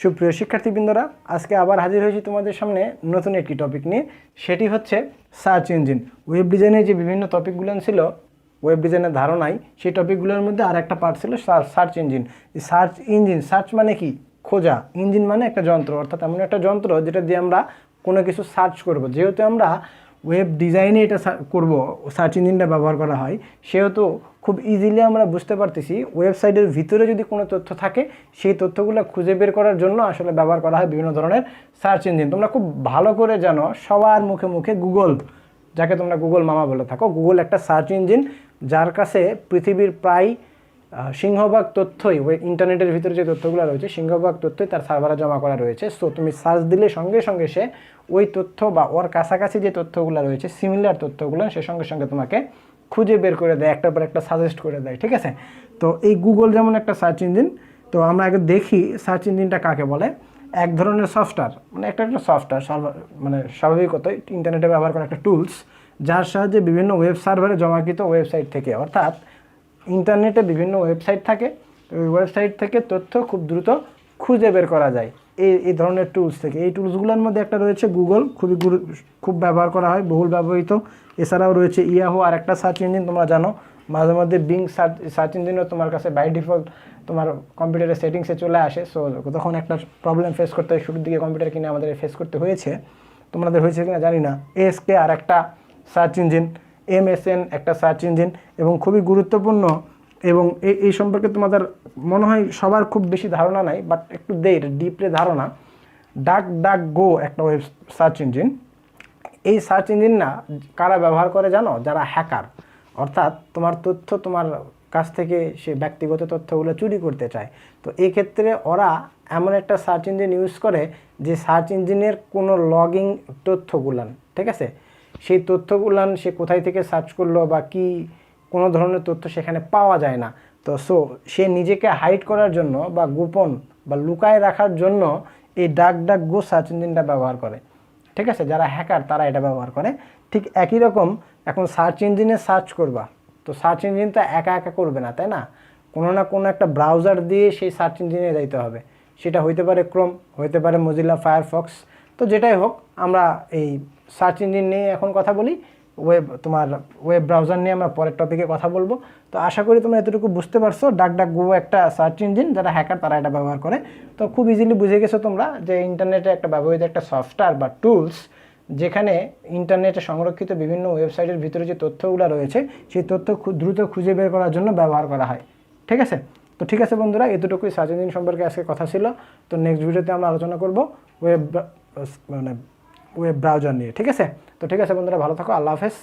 সুপ্রিয় শিক্ষার্থীবৃন্দরা, আজকে আবার হাজির হয়েছি তোমাদের সামনে নতুন একটি টপিক নিয়ে। সেটি হচ্ছে সার্চ ইঞ্জিন। ওয়েব ডিজাইনের যে বিভিন্ন টপিকগুলো ছিল ওয়েব ডিজাইনের ধারণায়, সেই টপিকগুলোর মধ্যে আর একটা পার্ট ছিল সার্চ ইঞ্জিন। এই সার্চ ইঞ্জিন, সার্চ মানে কি? খোঁজা। ইঞ্জিন মানে একটা যন্ত্র, অর্থাৎ এমন একটা যন্ত্র যেটা দিয়ে আমরা কোনো কিছু সার্চ করব। যেহেতু আমরা ওয়েব ডিজাইনে এটা করব, সার্চ ইঞ্জিনটা ব্যবহার করা হয়, সেহেতু খুব ইজিলি আমরা বুঝতে পারতেছি ওয়েবসাইটের ভিতরে যদি কোনো তথ্য থাকে, সেই তথ্যগুলো খুঁজে বের করার জন্য আসলে ব্যবহার করা হয় বিভিন্ন ধরনের সার্চ ইঞ্জিন। তোমরা খুব ভালো করে জানো, সবার মুখে মুখে গুগল, যাকে তোমরা গুগল মামা বলে থাকো, গুগল একটা সার্চ ইঞ্জিন, যার কাছে পৃথিবীর প্রায় সিংহভাগ তথ্যই ওই ইন্টারনেটের ভিতরে যে তথ্যগুলো রয়েছে, সিংহভাগ তথ্যই তার সার্ভারে জমা করা রয়েছে। সো তুমি সার্চ দিলে সঙ্গে সঙ্গে সে ওই তথ্য বা ওর কাছাকাছি যে তথ্যগুলো রয়েছে, সিমিলার তথ্যগুলো, সে সঙ্গে সঙ্গে তোমাকে খুঁজে বের করে দেয়, একটার পর একটা সাজেস্ট করে দেয়। ঠিক আছে? তো এই গুগল যেমন একটা সার্চ ইঞ্জিন। তো আমরা আগে দেখি সার্চ ইঞ্জিনটা কাকে বলে। এক ধরনের সফটওয়্যার, মানে একটা সফটওয়্যার, মানে স্বাভাবিকতই ইন্টারনেটে ব্যবহার করা একটা টুলস, যার সাহায্যে বিভিন্ন ওয়েব সার্ভারে জমাকৃত ওয়েবসাইট থেকে, অর্থাৎ ইন্টারনেটে বিভিন্ন ওয়েবসাইট থাকে, ওই ওয়েবসাইট থেকে তথ্য খুব দ্রুত খুঁজে বের করা যায় এই ধরনের টুলস থেকে। এই টুলসগুলোর মধ্যে একটা রয়েছে গুগল, খুব ব্যবহার করা হয়, বহুল ব্যবহৃত। এছাড়াও রয়েছে ইয়াহু, আর একটা সার্চ ইঞ্জিন তোমরা জানো, মাঝে মধ্যে বিং সার্চ ইঞ্জিনও তোমার কাছে বাই ডিফল্ট তোমার কম্পিউটারের সেটিংসে চলে আসে। সো তখন একটা প্রবলেম ফেস করতে হয়, শুরুর দিকে কম্পিউটার কিনে আমাদের ফেস করতে হয়েছে, তোমাদের হয়েছে কিনা জানি না। এএসকে আর একটা সার্চ ইঞ্জিন, MSN একটা সার্চ ইঞ্জিন, এবং খুবই গুরুত্বপূর্ণ, এবং এই সম্পর্কে তোমাদের মনে হয় সবার খুব বেশি ধারণা নাই, বাট একটু ডিপলি ধারণা। ডাক গো একটা ওয়েব সার্চ ইঞ্জিন। এই সার্চ ইঞ্জিন না কারা ব্যবহার করে জানো? যারা হ্যাকার, অর্থাৎ তোমার তথ্য তোমার কাছ থেকে সে ব্যক্তিগত তথ্যগুলো চুরি করতে চায়। তো এই ক্ষেত্রে ওরা এমন একটা সার্চ ইঞ্জিন ইউজ করে যে সার্চ ইঞ্জিনের কোনো লগিং তথ্যগুলান, ঠিক আছে, সেই তথ্যগুলান সে কোথায় থেকে সার্চ করলো বা কি কোনো ধরনের তথ্য সেখানে পাওয়া যায় না। তো সে নিজেকে হাইড করার জন্য বা গোপন বা লুকায় রাখার জন্য এই ডাক গো সার্চ ইঞ্জিনটা ব্যবহার করে। ঠিক আছে? যারা হ্যাকার তারা এটা ব্যবহার করে। ঠিক একই রকম এখন সার্চ ইঞ্জিনে সার্চ করবা, তো সার্চ ইঞ্জিন তো একা একা করবে না, তাই না? কোনো না কোনো একটা ব্রাউজার দিয়ে সেই সার্চ ইঞ্জিনে যাইতে হবে। সেটা হইতে পারে ক্রোম, হইতে পারে মজিলা ফায়ারফক্স। তো যেটাই হোক, আমরা এই সার্চ ইঞ্জিন নিয়ে এখন কথা বলি। ওয়েব ব্রাউজার নিয়ে আমরা পরের টপিকে কথা বলবো। তো আশা করি তোমরা এতটুকু বুঝতে পারছো, ডাকগো একটা সার্চ ইঞ্জিন, যারা হ্যাকার তারা এটা ব্যবহার করে। তো খুব ইজিলি বুঝে গেছো তোমরা যে ইন্টারনেটে একটা ব্যবহৃত একটা সফটওয়্যার বা টুলস, যেখানে ইন্টারনেটে সংরক্ষিত বিভিন্ন ওয়েবসাইটের ভিতরে যে তথ্যগুলো রয়েছে, সেই তথ্য খুব দ্রুত খুঁজে বের করার জন্য ব্যবহার করা হয়। ঠিক আছে? তো ঠিক আছে বন্ধুরা, এতটুকুই সার্চ ইঞ্জিন সম্পর্কে আজকে কথা ছিল। তো নেক্সট ভিডিওতে আমরা আলোচনা করব ওয়েব ব্রাউজার নিয়ে। ঠিক আছে? তো ঠিক আছে বন্ধুরা, ভালো থাকো, আল্লাহ হাফেজ।